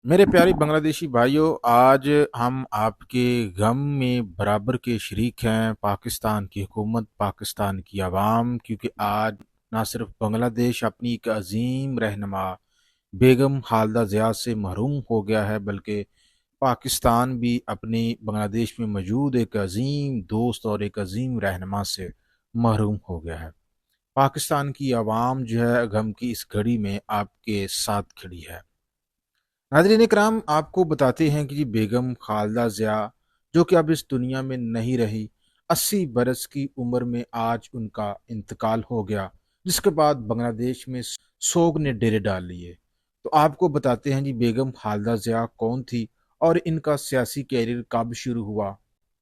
मेरे प्यारे बांग्लादेशी भाइयों, आज हम आपके गम में बराबर के शरीक हैं। पाकिस्तान की हुकूमत, पाकिस्तान की आवाम, क्योंकि आज ना सिर्फ बांग्लादेश अपनी एक अजीम रहनुमा बेगम खालदा ज़िया से महरूम हो गया है, बल्कि पाकिस्तान भी अपनी बांग्लादेश में मौजूद एक अजीम दोस्त और एक अजीम रहनुमा से महरूम हो गया है। पाकिस्तान की आवाम जो है गम की इस घड़ी में आपके साथ खड़ी है। नाज़रीन इकराम, आपको बताते हैं कि जी बेगम खालदा ज़िया जो कि अब इस दुनिया में नहीं रही, 80 बरस की उम्र में आज उनका इंतकाल हो गया, जिसके बाद बांग्लादेश में सोग ने डेरे डाल लिए। तो आपको बताते हैं जी बेगम खालदा ज़िया कौन थी और इनका सियासी कैरियर कब शुरू हुआ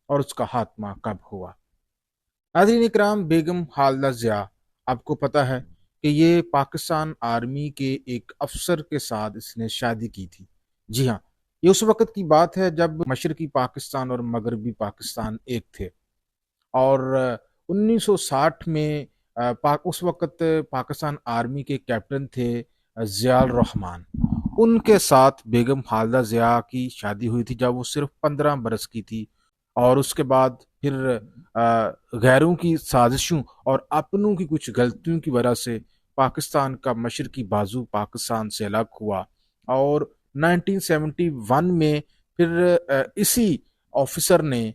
और उसका खात्मा कब हुआ। नाज़रीन इकराम, बेगम खालदा ज़िया, आपको पता है कि ये पाकिस्तान आर्मी के एक अफसर के साथ इसने शादी की थी। जी हाँ, ये उस वक़्त की बात है जब मशरक़ी पाकिस्तान और मगरबी पाकिस्तान एक थे। और 1960 में उस वक़्त पाकिस्तान आर्मी के कैप्टन थे ज़ियाउर रहमान। उनके साथ बेगम खालदा ज़िया की शादी हुई थी जब वो सिर्फ़ 15 बरस की थी। और उसके बाद फिर गैरों की साजिशों और अपनों की कुछ गलतियों की वजह से पाकिस्तान का मशरक़ी बाजू पाकिस्तान से अलग हुआ। और 1971 में फिर इसी ऑफिसर ने,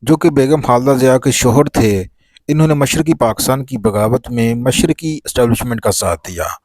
जो कि बेगम खालदा ज़िया के शोहर थे, इन्होंने मशरक़ी पाकिस्तान की बगावत में मशरक़ी इस्टेब्लिशमेंट का साथ दिया।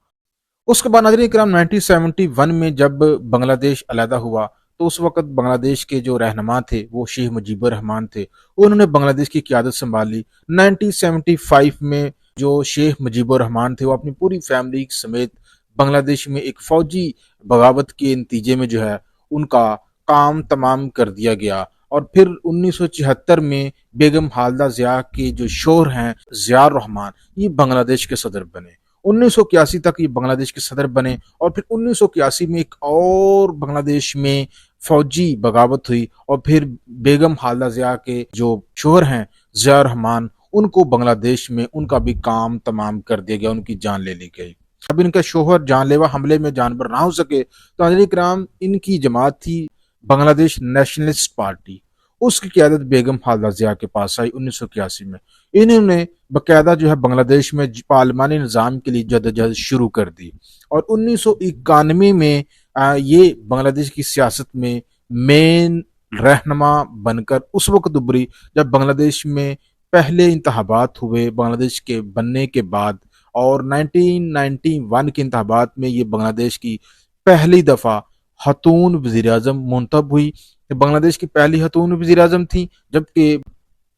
उसके बाद नाज़रीन इकराम, 1971 में जब बांग्लादेश अलहदा हुआ तो उस वक़्त बांग्लादेश के जो रहनुमा थे वो शेख मुजीबुर रहमान थे। उन्होंने बांग्लादेश की क़यादत संभाली। 1975 में जो शेख मुजीबुर रहमान थे वो अपनी पूरी फैमिली समेत बांग्लादेश में एक फ़ौजी बगावत के नतीजे में जो है उनका काम तमाम कर दिया गया। और फिर 1974 में बेगम खालदा ज़िया के जो शोहर हैं ज़ियाउर रहमान, ये बांग्लादेश के सदर बने। 1981 तक ये बांग्लादेश के सदर बने और फिर 1981 में एक और बांग्लादेश में फौजी बगावत हुई और फिर बेगम खालदा ज़िया के जो शोहर हैं ज़ियाउर रहमान, उनको बांग्लादेश में उनका भी काम तमाम कर दिया गया, उनकी जान ले ली गई। अब इनका शोहर जानलेवा हमले में जानबर ना हो सके तो नाज़रीन किराम, इनकी जमात थी बांग्लादेश नेशनलिस्ट पार्टी। उसकी क़यादत बेगम खालदा ज़िया के पास आई 1981 में। इन्होंने बाकायदा जो है बांग्लादेश में पार्लिमानी निज़ाम के लिए जदोजहद शुरू कर दी। और 1991 में ये बांग्लादेश की सियासत में मेन रहनुमा बनकर उस वक्त उभरी जब बांग्लादेश में पहले इंतखाबात हुए बांग्लादेश के बनने के बाद। और 1991 के इंतखाबात में ये बांग्लादेश की पहली दफ़ा खतून वज़ीर आज़म मुंतखब हुई। बांग्लादेश की पहली खतून वज़ीर आज़म थी, जबकि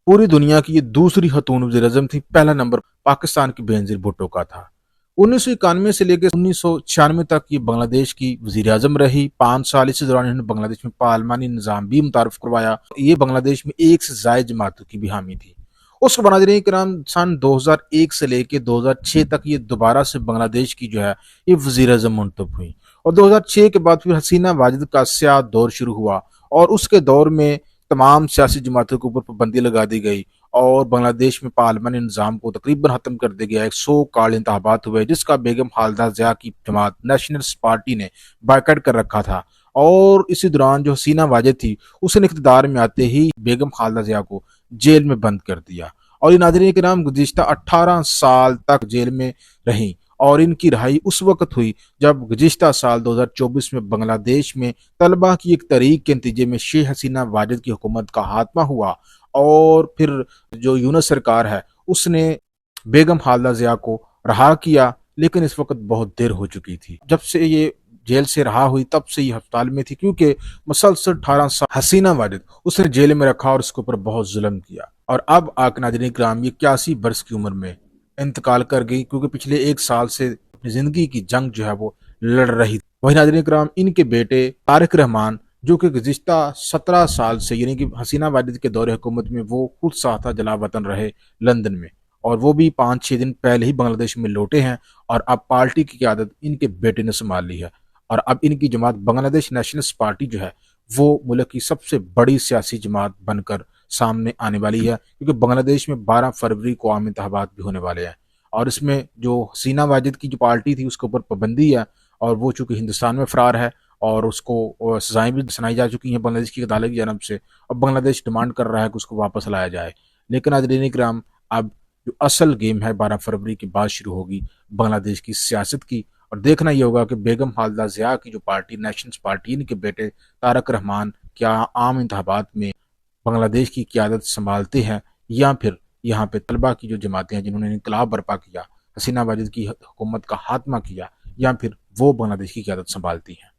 पूरी दुनिया की ये दूसरी खतून वज़ीर आज़म थी। पहला नंबर पाकिस्तान की बेनज़ीर भुट्टो का था। 1991 से लेकर 1996 तक ये बांग्लादेश की वज़ीर आज़म रही। 5 साल इसी दौरान इन्होंने बांग्लादेश में पार्लिमानी निज़ाम भी मुतारफ़ करवाया। ये बांग्लादेश में एक से ज़ायद जमातों की भी हामी थी। उसके बाद नाज़रीन किराम, सन 2001 से लेकर 2006 तक ये दोबारा से बांग्लादेश की जो है ये वज़ीर आज़म मुंतखब हुई। और 2006 के बाद फिर हसीना वाजिद का स्याह दौर शुरू हुआ और उसके दौर में तमाम सियासी जमातों के ऊपर पाबंदी लगा दी गई और बांग्लादेश में पार्लिमानी निज़ाम को तकरीबन ख़त्म कर दिया गया। एक 100 काल इंतखाबात हुए जिसका बेगम खालदा ज़िया की जमात नेशनलिस्ट पार्टी ने बायकॉट कर रखा था। और इसी दौरान जो हसीना वाजिद थी उसने इक़्तिदार में आते ही बेगम खालदा ज़िया को जेल में बंद कर दिया। और ये नाज़रीन के नाम गुज़िश्ता 18 साल तक जेल में रहीं और इनकी रिहाई उस वक्त हुई जब गुज़िश्ता साल 2024 में बांग्लादेश में तलबा की एक तहरीक के नतीजे में शेख हसीना वाजिद की हुकूमत का खात्मा हुआ। और फिर जो यूनस सरकार है उसने बेगम खालदा ज़िया को रहा किया, लेकिन इस वक्त बहुत देर हो चुकी थी। जब से ये जेल से रहा हुई तब से ये अस्पताल में थी, क्योंकि मुसलसल 18 साल हसीना वाजिद उसने जेल में रखा और उसके ऊपर बहुत जुल्म किया। और अब आके नाज़रीन किराम, ये 81 बरस की उम्र में इंतकाल कर गई, क्योंकि पिछले 1 साल से अपनी जिंदगी की जंग जो है वो लड़ रही। वही नाज़रीन किराम, इनके बेटे तारिक रहमान, जो कि गुज़िश्ता 17 साल से यानी कि हसीना वाजिद के दौरे हुकूमत में वो खुद साथ जला वतन रहे लंदन में, और वो भी 5-6 दिन पहले ही बांग्लादेश में लौटे हैं। और अब पार्टी की क़यादत इनके बेटे ने संभाल ली है और अब इनकी जमात बांग्लादेश नेशनलिस्ट पार्टी जो है वो मुल्क की सबसे बड़ी सियासी जमात बनकर सामने आने वाली है, क्योंकि बांग्लादेश में 12 फरवरी को आम इंतखाबात भी होने वाले हैं। और इसमें जो हसीना वाजिद की जो पार्टी थी उसके ऊपर पाबंदी है और वो चूंकि हिंदुस्तान में फरार है اور اس کو سزائیں بھی سنائی جا چکی ہیں بنگلہ دیش کی عدالت کی جانب سے، اور بنگلہ دیش ڈیمانڈ کر رہا ہے کہ اس کو واپس لایا جائے۔ لیکن ناظرین کرام، اب جو اصل گیم ہے 12 فروری کے بعد شروع ہوگی بنگلہ دیش کی سیاست کی، اور دیکھنا یہ ہوگا کہ بیگم خالدہ ضیاء کی جو پارٹی نیشنلز پارٹی، ان کے بیٹے طارق رحمان کیا عام انتخابات میں بنگلہ دیش کی قیادت سنبھالتے ہیں، یا پھر یہاں پہ طلبہ کی جو جماعتیں ہیں جنہوں نے انقلاب برپا کیا، حسینہ واجد کی حکومت کا خاتمہ کیا، یا پھر وہ بنگلہ دیش کی قیادت سنبھالتی ہیں۔